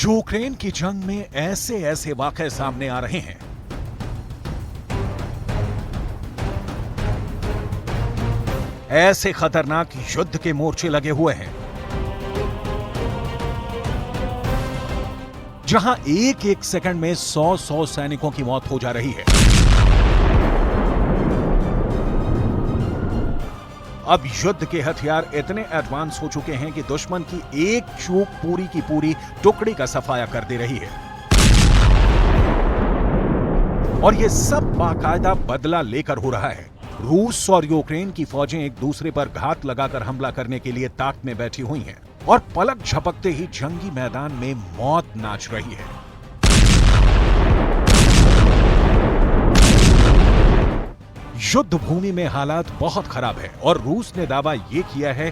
Ukraine की जंग में ऐसे ऐसे वाकये सामने आ रहे हैं ऐसे खतरनाक युद्ध के मोर्चे लगे हुए हैं जहां एक एक सेकंड में 100 सैनिकों की मौत हो जा रही है। अब युद्ध के हथियार इतने एडवांस हो चुके हैं कि दुश्मन की एक चूक पूरी की पूरी टुकड़ी का सफाया कर दे रही है और यह सब बाकायदा बदला लेकर हो रहा है। रूस और यूक्रेन की फौजें एक दूसरे पर घात लगाकर हमला करने के लिए ताक में बैठी हुई हैं और पलक झपकते ही जंगी मैदान में मौत नाच रही है। युद्ध भूमि में हालात बहुत खराब है और रूस ने दावा यह किया है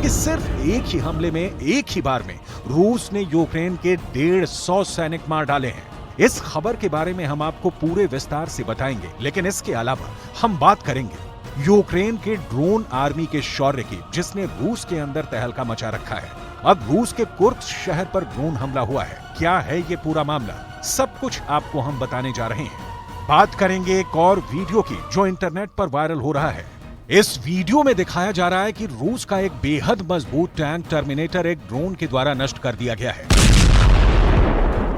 कि सिर्फ एक ही हमले में एक ही बार में रूस ने यूक्रेन के 150 सैनिक मार डाले हैं। इस खबर के बारे में हम आपको पूरे विस्तार से बताएंगे, लेकिन इसके अलावा हम बात करेंगे यूक्रेन के ड्रोन आर्मी के शौर्य की, जिसने रूस के अंदर तहलका मचा रखा है। अब रूस के कुर्स्क शहर पर ड्रोन हमला हुआ है। क्या है ये पूरा मामला, सब कुछ आपको हम बताने जा रहे हैं। बात करेंगे एक और वीडियो की जो इंटरनेट पर वायरल हो रहा है। इस वीडियो में दिखाया जा रहा है कि रूस का एक बेहद मजबूत टैंक टर्मिनेटर एक ड्रोन के द्वारा नष्ट कर दिया गया है।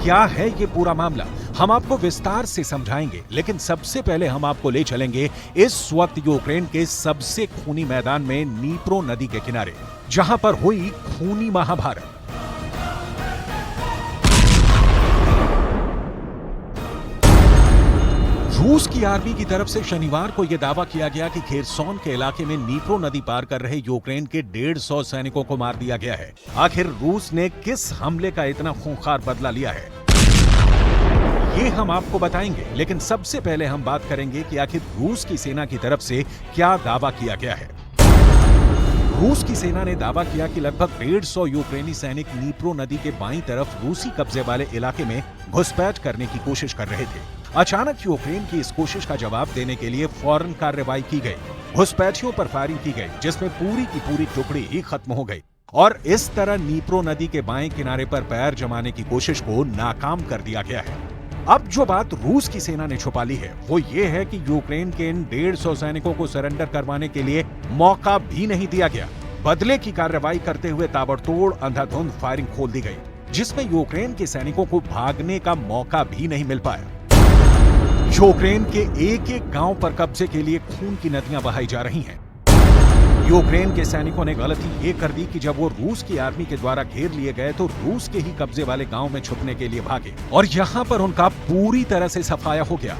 क्या है ये पूरा मामला, हम आपको विस्तार से समझाएंगे, लेकिन सबसे पहले हम आपको ले चलेंगे इस वक्त यूक्रेन के सबसे खूनी मैदान में नीप्रो नदी के किनारे, जहां पर हुई खूनी महाभारत। रूस की आर्मी की तरफ से शनिवार को यह दावा किया गया कि खेरसोन के इलाके में नीप्रो नदी पार कर रहे यूक्रेन के 150 सैनिकों को मार दिया गया है। आखिर रूस ने किस हमले का इतना खूंखार बदला लिया है, ये हम आपको बताएंगे, लेकिन सबसे पहले हम बात करेंगे कि आखिर रूस की सेना की तरफ से क्या दावा किया गया है। रूस की सेना ने दावा किया कि लगभग 150 यूक्रेनी सैनिक नीप्रो नदी के बाईं तरफ रूसी कब्जे वाले इलाके में घुसपैठ करने की कोशिश कर रहे थे। अचानक यूक्रेन की इस कोशिश का जवाब देने के लिए फौरन कार्रवाई की गई। घुसपैठियों पर फायरिंग की गई, जिसमें पूरी की पूरी टुकड़ी ही खत्म हो गई और इस तरह नीप्रो नदी के बाएं किनारे पर पैर जमाने की कोशिश को नाकाम कर दिया गया है। अब जो बात रूस की सेना ने छुपा ली है वो ये है कि यूक्रेन के इन 150 सैनिकों को सरेंडर करवाने के लिए मौका भी नहीं दिया गया। बदले की कार्रवाई करते हुए ताबड़तोड़ अंधाधुंध फायरिंग खोल दी गई, जिसमें यूक्रेन के सैनिकों को भागने का मौका भी नहीं मिल पाया। यूक्रेन के एक एक गांव पर कब्जे के लिए खून की नदियां बहाई जा रही हैं। यूक्रेन के सैनिकों ने गलती ये कर दी कि जब वो रूस की आर्मी के द्वारा घेर लिए गए तो रूस के ही कब्जे वाले गांव में छुपने के लिए भागे और यहां पर उनका पूरी तरह से सफाया हो गया।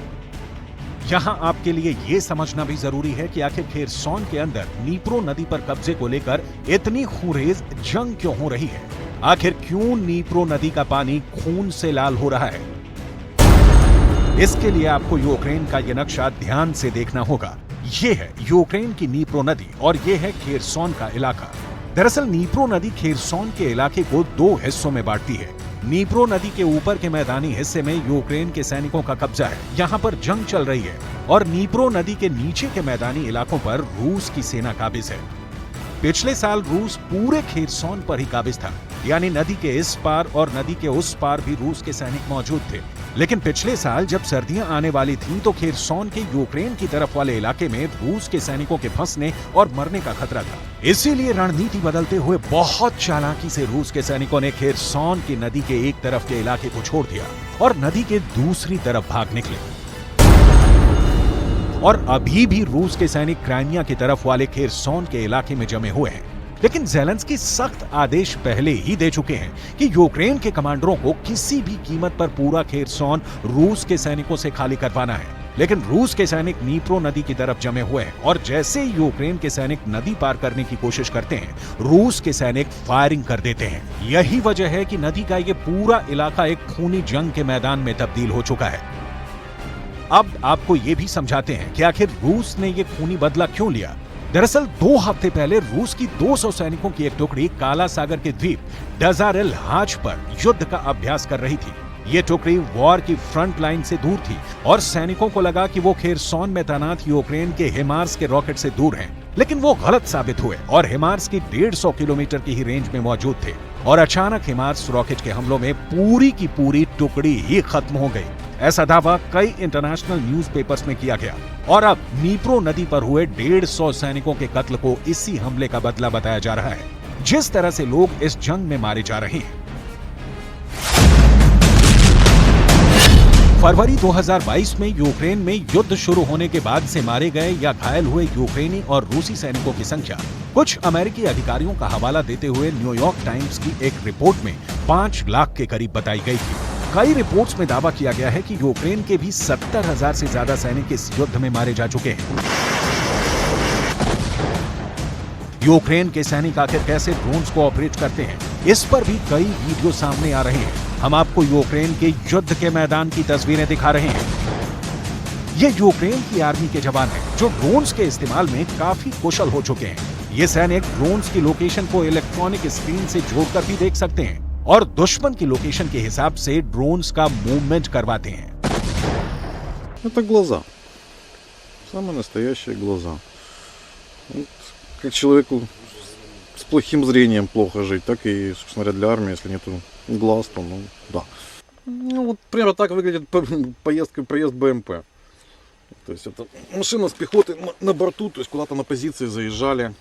यहां आपके लिए ये समझना भी जरूरी है कि आखिर खेरसोन के अंदर नीप्रो नदी पर कब्जे को लेकर इतनी खूंरेज जंग क्यों हो रही है। आखिर क्यों नीप्रो नदी का पानी खून से लाल हो रहा है, इसके लिए आपको यूक्रेन का यह नक्शा ध्यान से देखना होगा। ये है यूक्रेन की नीप्रो नदी और ये है खेरसोन का इलाका। दरअसल नीप्रो नदी खेरसोन के इलाके को 2 हिस्सों में बांटती है। नीप्रो नदी के ऊपर के मैदानी हिस्से में यूक्रेन के सैनिकों का कब्जा है, यहाँ पर जंग चल रही है, और नीप्रो नदी के नीचे के मैदानी इलाकों पर रूस की सेना काबिज है। पिछले साल रूस पूरे खेरसोन पर ही काबिज था, यानी नदी के इस पार और नदी के उस पार भी रूस के सैनिक मौजूद थे। लेकिन पिछले साल जब सर्दियां आने वाली थीं तो खेरसोन के यूक्रेन की तरफ वाले इलाके में रूस के सैनिकों के फंसने और मरने का खतरा था। इसीलिए रणनीति बदलते हुए बहुत चालाकी से रूस के सैनिकों ने खेरसोन की नदी के एक तरफ के इलाके को छोड़ दिया और नदी के दूसरी तरफ भाग निकले। और अभी भी रूस के सैनिक क्राइमिया की तरफ वाले खेरसोन के इलाके में जमे हुए हैं। लेकिन ज़ेलेंस्की सख्त आदेश पहले ही दे चुके हैं कि यूक्रेन के कमांडरों को किसी भी कीमत पर पूरा खेरसोन रूस के सैनिकों से खाली करवाना है। लेकिन रूस के सैनिक नीप्रो नदी की तरफ जमे हुए हैं और जैसे ही यूक्रेन के सैनिक नदी पार करने की कोशिश करते हैं, रूस के सैनिक फायरिंग कर देते हैं। यही वजह है कि नदी का ये पूरा इलाका एक खूनी जंग के मैदान में तब्दील हो चुका है। अब आपको ये भी समझाते हैं कि आखिर रूस ने ये खूनी बदला क्यों लिया। दरअसल 2 हफ्ते पहले रूस की 200 सैनिकों की एक टुकड़ी काला सागर के द्वीप डजारेल हाच पर युद्ध का अभ्यास कर रही थी। ये टुकड़ी वॉर की फ्रंट लाइन से दूर थी और सैनिकों को लगा कि वो खेरसोन में तैनात यूक्रेन के हिमार्स के रॉकेट से दूर हैं। लेकिन वो गलत साबित हुए और हिमार्स की 150 किलोमीटर की ही रेंज में मौजूद थे और अचानक हिमार्स रॉकेट के हमलों में पूरी की पूरी टुकड़ी ही खत्म हो गई। ऐसा दावा कई इंटरनेशनल न्यूज़पेपर्स में किया गया और अब नीप्रो नदी पर हुए 150 सैनिकों के कत्ल को इसी हमले का बदला बताया जा रहा है। जिस तरह से लोग इस जंग में मारे जा रहे हैं। फरवरी 2022 में यूक्रेन में युद्ध शुरू होने के बाद से मारे गए या घायल हुए यूक्रेनी और रूसी सैनिकों की संख्या कुछ अमेरिकी अधिकारियों का हवाला देते हुए न्यूयॉर्क टाइम्स की एक रिपोर्ट में 5 लाख के करीब बताई गई थी। कई रिपोर्ट्स में दावा किया गया है कि यूक्रेन के भी 70,000 से ज्यादा सैनिक इस युद्ध में मारे जा चुके हैं। यूक्रेन के सैनिक आखिर कैसे ड्रोन्स को ऑपरेट करते हैं, इस पर भी कई वीडियो सामने आ रहे हैं। हम आपको यूक्रेन के युद्ध के मैदान की तस्वीरें दिखा रहे हैं। ये यूक्रेन की आर्मी के जवान हैं जो ड्रोन्स के इस्तेमाल में काफी कुशल हो चुके हैं। ये सैनिक ड्रोन्स की लोकेशन को इलेक्ट्रॉनिक स्क्रीन से जोड़कर भी देख सकते हैं और दुश्मन की लोकेशन के हिसाब से ड्रोन्स का मूवमेंट करवाते हैं। Это глаза. Самые настоящие глаза. Вот, как человеку с плохим зрением плохо жить, так и, собственно говоря, для армии, если нету глаз, то, ну, да. Ну, вот примерно так выглядит проезд БМП. То есть это машина с пехоты на борту, то есть куда-то на позиции заезжали.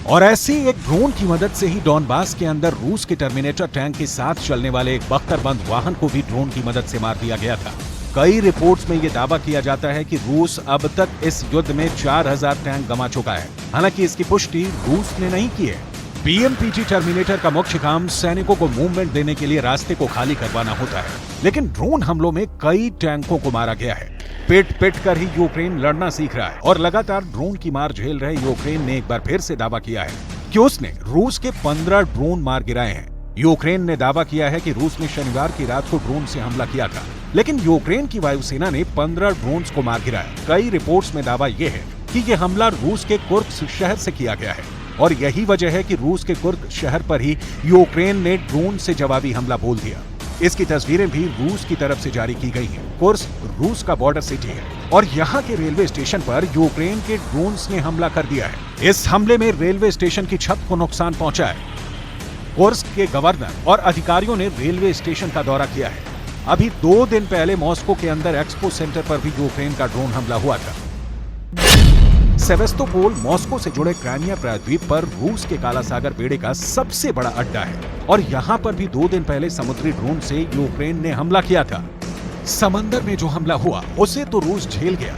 और ऐसे एक ड्रोन की मदद से ही डॉनबास के अंदर रूस के टर्मिनेटर टैंक के साथ चलने वाले एक बख्तरबंद वाहन को भी ड्रोन की मदद से मार दिया गया था। कई रिपोर्ट्स में यह दावा किया जाता है कि रूस अब तक इस युद्ध में 4000 टैंक गंवा चुका है। हालांकि इसकी पुष्टि रूस ने नहीं की है। बीएमपीटी टर्मिनेटर का मुख्य काम सैनिकों को मूवमेंट देने के लिए रास्ते को खाली करवाना होता है, लेकिन ड्रोन हमलों में कई टैंकों को मारा गया है। पिट पिट कर ही यूक्रेन लड़ना सीख रहा है और लगातार ड्रोन की मार झेल रहे यूक्रेन ने एक बार फिर से दावा किया है कि उसने रूस के 15 ड्रोन मार गिराए हैं। यूक्रेन ने दावा किया है कि रूस ने शनिवार की रात को ड्रोन से हमला किया था, लेकिन यूक्रेन की वायुसेना ने 15 ड्रोन्स को मार गिराया। कई रिपोर्ट्स में दावा यह है कि यह हमला रूस के कुर्स्क शहर से किया गया है और यही वजह है कि रूस के कुर्स्क शहर पर ही यूक्रेन ने ड्रोन से जवाबी हमला बोल दिया। इसकी तस्वीरें भी रूस की तरफ से जारी की गई हैं। कुर्स्क रूस का बॉर्डर सिटी है और यहाँ के रेलवे स्टेशन पर यूक्रेन के ड्रोन्स ने हमला कर दिया है। इस हमले में रेलवे स्टेशन की छत को नुकसान पहुंचा है। कुर्स्क के गवर्नर और अधिकारियों ने रेलवे स्टेशन का दौरा किया है। अभी 2 दिन पहले मॉस्को के अंदर एक्सपो सेंटर पर भी यूक्रेन का ड्रोन हमला हुआ था। सेवेस्तोपोल मॉस्को से जुड़े क्राइमिया प्रायद्वीप पर रूस के काला सागर बेड़े का सबसे बड़ा अड्डा है और यहाँ पर भी 2 दिन पहले समुद्री ड्रोन से यूक्रेन ने हमला किया था। समंदर में जो हमला हुआ उसे तो रूस झेल गया,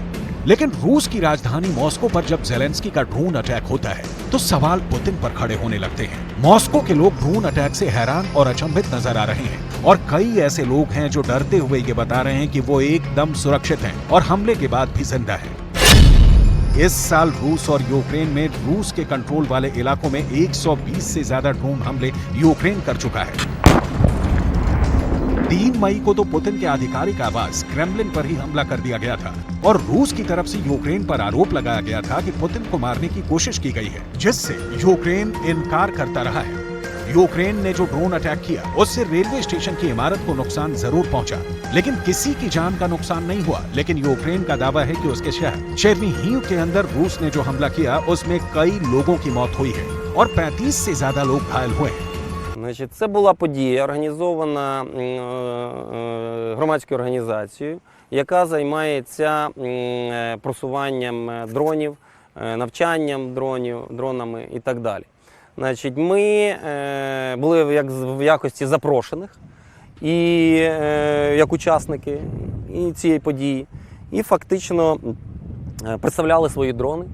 लेकिन रूस की राजधानी मॉस्को पर जब ज़ेलेंस्की का ड्रोन अटैक होता है तो सवाल पुतिन पर खड़े होने लगते हैं। मॉस्को के लोग ड्रोन अटैक से हैरान और अचंभित नजर आ रहे हैं और कई ऐसे लोग हैं जो डरते हुए ये बता रहे हैं कि वो एकदम सुरक्षित हैं और हमले के बाद भी जिंदा हैं। इस साल रूस और यूक्रेन में रूस के कंट्रोल वाले इलाकों में 120 से ज्यादा ड्रोन हमले यूक्रेन कर चुका है। 3 मई को तो पुतिन के आधिकारिक आवास क्रेमलिन पर ही हमला कर दिया गया था और रूस की तरफ से यूक्रेन पर आरोप लगाया गया था कि पुतिन को मारने की कोशिश की गई है, जिससे यूक्रेन इनकार करता रहा है। यूक्रेन ने जो ड्रोन अटैक किया उससे रेलवे स्टेशन की इमारत को नुकसान जरूर पहुंचा, लेकिन किसी की जान का नुकसान नहीं हुआ। लेकिन यूक्रेन का दावा है कि उसके शहर चेर्निहिव के अंदर रूस ने जो हमला किया उसमें कई लोगों की मौत हुई है और 35 से ज्यादा लोग घायल हुए हैं। Значить, це була подія, організована громадською організацією, яка займається просуванням дронів, навчанням дронами і так далі. Значить, ми були в якості запрошених і як учасники цієї події і фактично представляли свої дрони.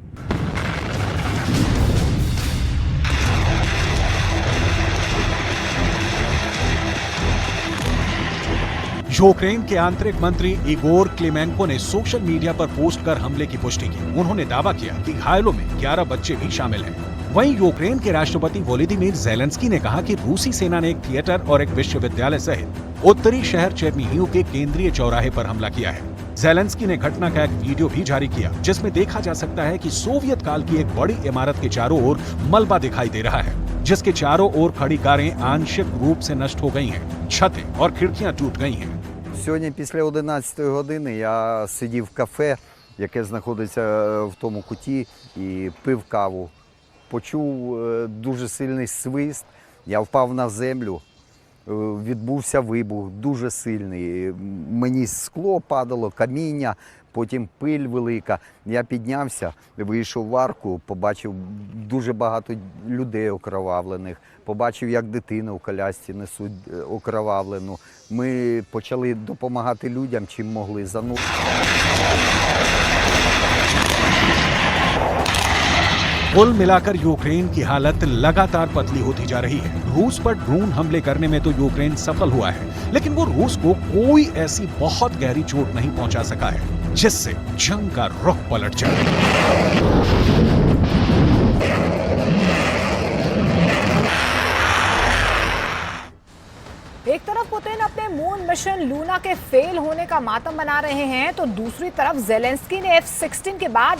यूक्रेन के आंतरिक मंत्री इगोर क्लेमेंको ने सोशल मीडिया पर पोस्ट कर हमले की पुष्टि की। उन्होंने दावा किया कि घायलों में 11 बच्चे भी शामिल हैं। वहीं यूक्रेन के राष्ट्रपति वोलोदिमीर ज़ेलेंस्की ने कहा कि रूसी सेना ने एक थिएटर और एक विश्वविद्यालय सहित उत्तरी शहर चेर्निहिव के केंद्रीय चौराहे पर हमला किया है। ज़ेलेंस्की ने घटना का एक वीडियो भी जारी किया, जिसमें देखा जा सकता है कि सोवियत काल की एक बड़ी इमारत के चारों ओर मलबा दिखाई दे रहा है, जिसके चारों ओर खड़ी कारें आंशिक रूप से नष्ट हो गई हैं, छतें और खिड़कियां टूट गई हैं। Сьогодні після 11 години я сидів в кафе, яке знаходиться в тому куті, і пив каву. Почув дуже сильний свист, я впав на землю, відбувся вибух дуже сильний. Мені скло падало, каміння, потім пиль велика. Я піднявся, вийшов в арку, побачив дуже багато людей окровавлених, побачив, як дитину в колясці несуть окровавлену. Ми почали допомагати людям, чим могли. कुल मिलाकर यूक्रेन की हालत लगातार पतली होती जा रही है। रूस पर ड्रोन हमले करने में तो यूक्रेन सफल हुआ है, लेकिन वो रूस को कोई ऐसी बहुत गहरी चोट नहीं पहुंचा सका है जिससे जंग का रुख पलट जाए। एक तरफ पुतिन अपने मून मिशन लूना के फेल होने का मातम मना रहे हैं, तो दूसरी तरफ जेलेंस्की ने F-16 के बाद